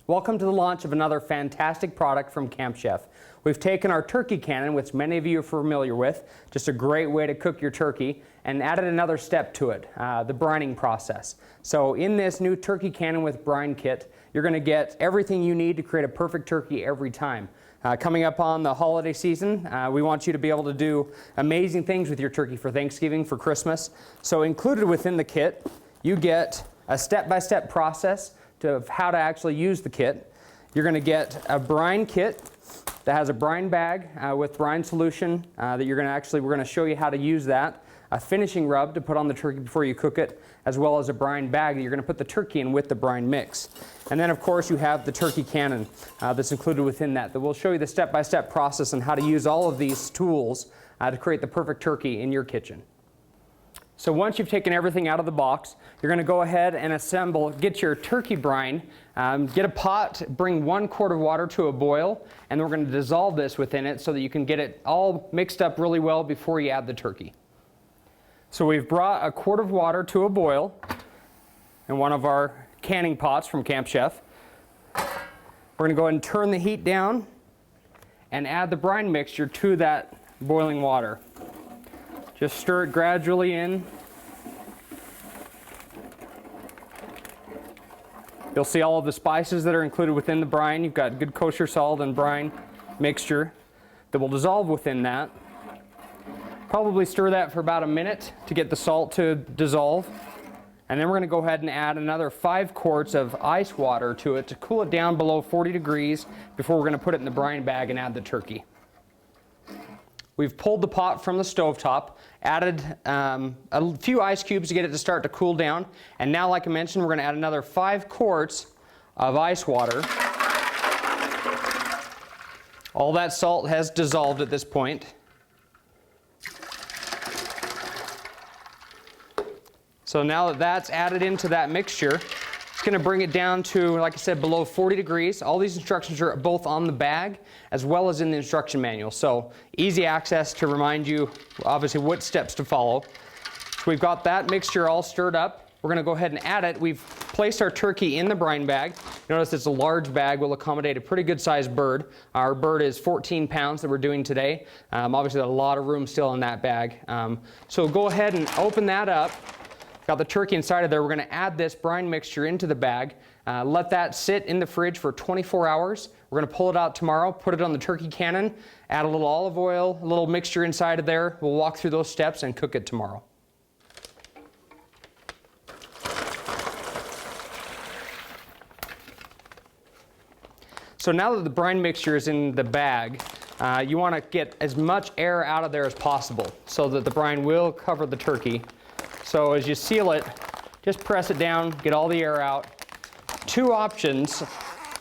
Welcome to the launch of another fantastic product from Camp Chef. We've taken our turkey cannon, which many of you are familiar with, just a great way to cook your turkey, and added another step to it, the brining process. So in this new turkey cannon with brine kit, you're going to get everything you need to create a perfect turkey every time. Coming up on the holiday season, we want you to be able to do amazing things with your turkey for Thanksgiving, for Christmas. So included within the kit, you get a step-by-step process of how to actually use the kit. You're going to get a brine kit that has a brine bag with brine solution that we're going to show you how to use that. A finishing rub to put on the turkey before you cook it, as well as a brine bag that you're going to put the turkey in with the brine mix. And then of course you have the turkey cannon that's included within that we'll show you the step-by-step process on how to use all of these tools to create the perfect turkey in your kitchen. So once you've taken everything out of the box, you're going to go ahead and get your turkey brine, get a pot, bring 1 quart of water to a boil, and we're going to dissolve this within it so that you can get it all mixed up really well before you add the turkey. So we've brought a quart of water to a boil in one of our canning pots from Camp Chef. We're going to go ahead and turn the heat down and add the brine mixture to that boiling water. Just stir it gradually in. You'll see all of the spices that are included within the brine. You've got good kosher salt and brine mixture that will dissolve within that. Probably stir that for about a minute to get the salt to dissolve. And then we're going to go ahead and add another 5 quarts of ice water to it to cool it down below 40 degrees before we're going to put it in the brine bag and add the turkey. We've pulled the pot from the stovetop, added a few ice cubes to get it to start to cool down, and now, like I mentioned, we're going to add another 5 quarts of ice water. All that salt has dissolved at this point. So now that that's added into that mixture, it's going to bring it down to, like I said, below 40 degrees. All these instructions are both on the bag as well as in the instruction manual. So easy access to remind you, obviously, what steps to follow. So we've got that mixture all stirred up. We're going to go ahead and add it. We've placed our turkey in the brine bag. Notice it's a large bag. Will accommodate a pretty good sized bird. Our bird is 14 pounds that we're doing today. Obviously, a lot of room still in that bag. So go ahead and open that up. Got the turkey inside of there. We're going to add this brine mixture into the bag. Let that sit in the fridge for 24 hours. We're going to pull it out tomorrow, put it on the turkey cannon, add a little olive oil, a little mixture inside of there. We'll walk through those steps and cook it tomorrow. So now that the brine mixture is in the bag, you want to get as much air out of there as possible so that the brine will cover the turkey. So as you seal it, just press it down, get all the air out. 2 options.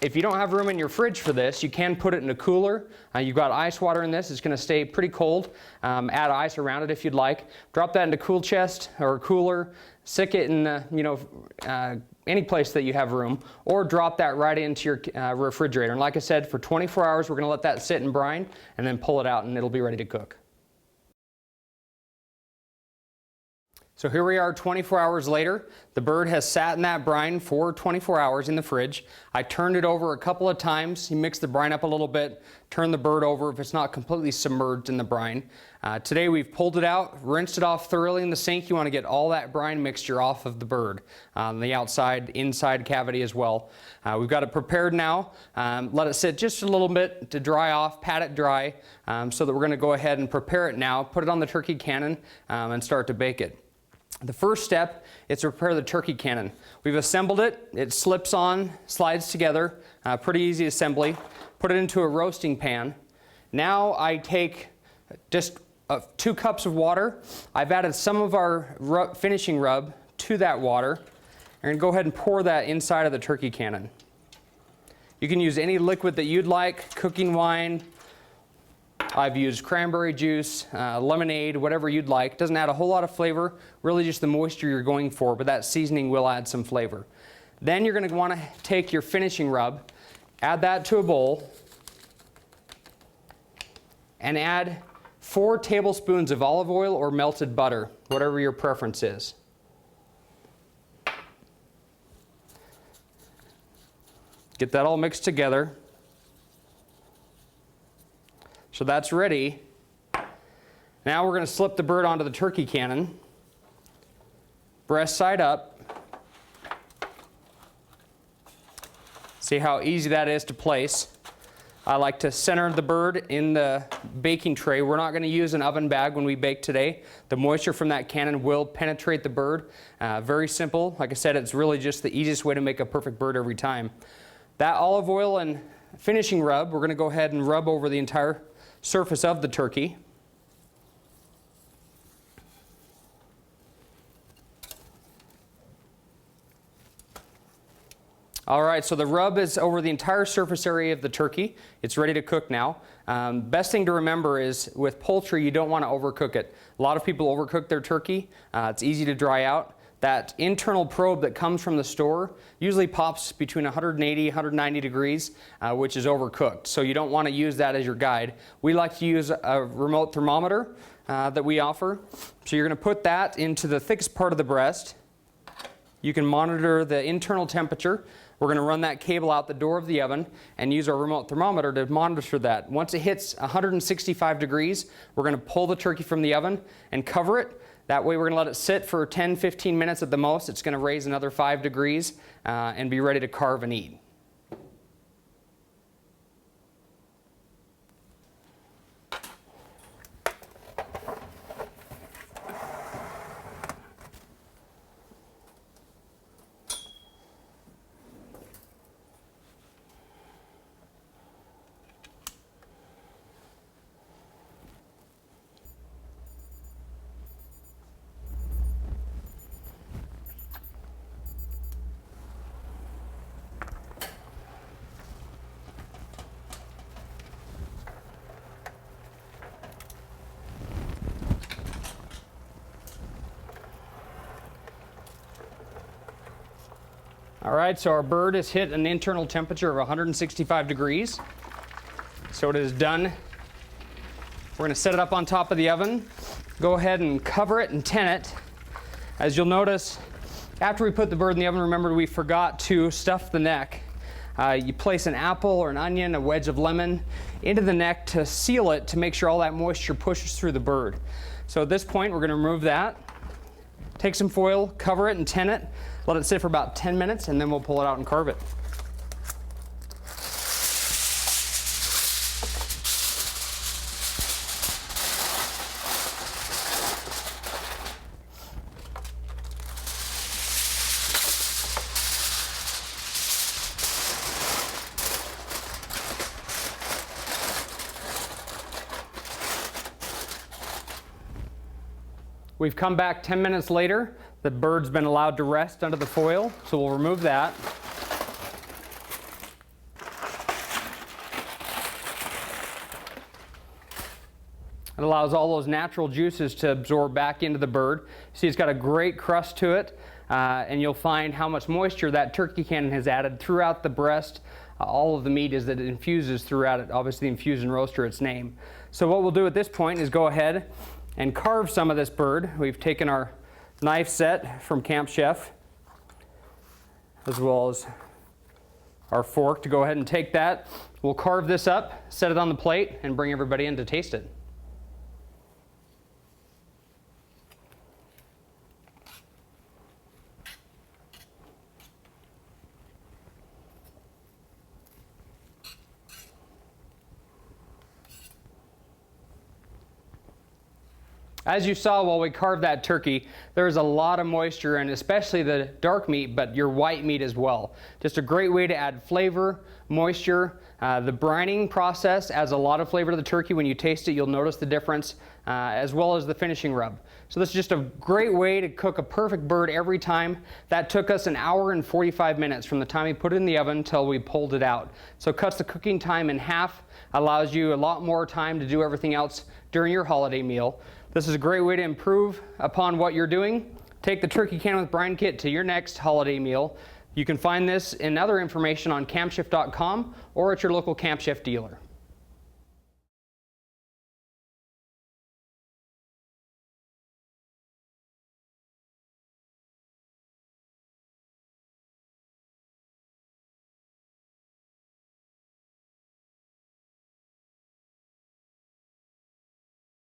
If you don't have room in your fridge for this, you can put it in a cooler. You've got ice water in this. It's going to stay pretty cold. Add ice around it if you'd like. Drop that into cool chest or a cooler. Stick it in any place that you have room, or drop that right into your refrigerator. And like I said, for 24 hours, we're going to let that sit in brine and then pull it out and it'll be ready to cook. So here we are 24 hours later. The bird has sat in that brine for 24 hours in the fridge. I turned it over a couple of times. You mix the brine up a little bit, turn the bird over if it's not completely submerged in the brine. Today we've pulled it out, rinsed it off thoroughly in the sink. You want to get all that brine mixture off of the bird, the outside, inside cavity as well. We've got it prepared now. Let it sit just a little bit to dry off, pat it dry, so that we're going to go ahead and prepare it now, put it on the turkey cannon, and start to bake it. The first step is to prepare the turkey cannon. We've assembled it. It slips on, slides together. Pretty easy assembly. Put it into a roasting pan. Now I take just 2 cups of water. I've added some of our finishing rub to that water. I'm going to go ahead and pour that inside of the turkey cannon. You can use any liquid that you'd like, cooking wine. I've used cranberry juice, lemonade, whatever you'd like. Doesn't add a whole lot of flavor, really just the moisture you're going for, but that seasoning will add some flavor. Then you're going to want to take your finishing rub, add that to a bowl, and add 4 tablespoons of olive oil or melted butter, whatever your preference is. Get that all mixed together. So that's ready. Now we're going to slip the bird onto the turkey cannon. Breast side up. See how easy that is to place. I like to center the bird in the baking tray. We're not going to use an oven bag when we bake today. The moisture from that cannon will penetrate the bird. Very simple. Like I said, it's really just the easiest way to make a perfect bird every time. That olive oil and finishing rub, we're going to go ahead and rub over the entire surface of the turkey. All right, so the rub is over the entire surface area of the turkey. It's ready to cook now. Best thing to remember is with poultry, you don't want to overcook it. A lot of people overcook their turkey. It's easy to dry out. That internal probe that comes from the store usually pops between 180, 190 degrees, which is overcooked. So you don't want to use that as your guide. We like to use a remote thermometer that we offer. So you're going to put that into the thickest part of the breast. You can monitor the internal temperature. We're going to run that cable out the door of the oven and use our remote thermometer to monitor that. Once it hits 165 degrees, we're going to pull the turkey from the oven and cover it. That way we're going to let it sit for 10-15 minutes at the most. It's going to raise another 5 degrees and be ready to carve and eat. All right, so our bird has hit an internal temperature of 165 degrees. So it is done. We're going to set it up on top of the oven. Go ahead and cover it and tin it. As you'll notice, after we put the bird in the oven, remember we forgot to stuff the neck. You place an apple or an onion, a wedge of lemon into the neck to seal it, to make sure all that moisture pushes through the bird. So at this point, we're going to remove that. Take some foil, cover it and tin it. Let it sit for about 10 minutes and then we'll pull it out and carve it. We've come back 10 minutes later. The bird's been allowed to rest under the foil, so we'll remove that. It allows all those natural juices to absorb back into the bird. See, it's got a great crust to it, and you'll find how much moisture that turkey cannon has added throughout the breast. All of the meat is that it infuses throughout it, obviously the Infusion roaster, its name. So what we'll do at this point is go ahead and carve some of this bird. We've taken our knife set from Camp Chef, as well as our fork to go ahead and take that. We'll carve this up, set it on the plate, and bring everybody in to taste it. As you saw while we carved that turkey, there's a lot of moisture, and especially the dark meat, but your white meat as well. Just a great way to add flavor, moisture. The brining process adds a lot of flavor to the turkey. When you taste it, you'll notice the difference, as well as the finishing rub. So this is just a great way to cook a perfect bird every time. That took us 1 hour and 45 minutes from the time we put it in the oven till we pulled it out. So it cuts the cooking time in half, allows you a lot more time to do everything else during your holiday meal. This is a great way to improve upon what you're doing. Take the Turkey Cannon with Brine kit to your next holiday meal. You can find this and other information on campchef.com or at your local Camp Chef dealer.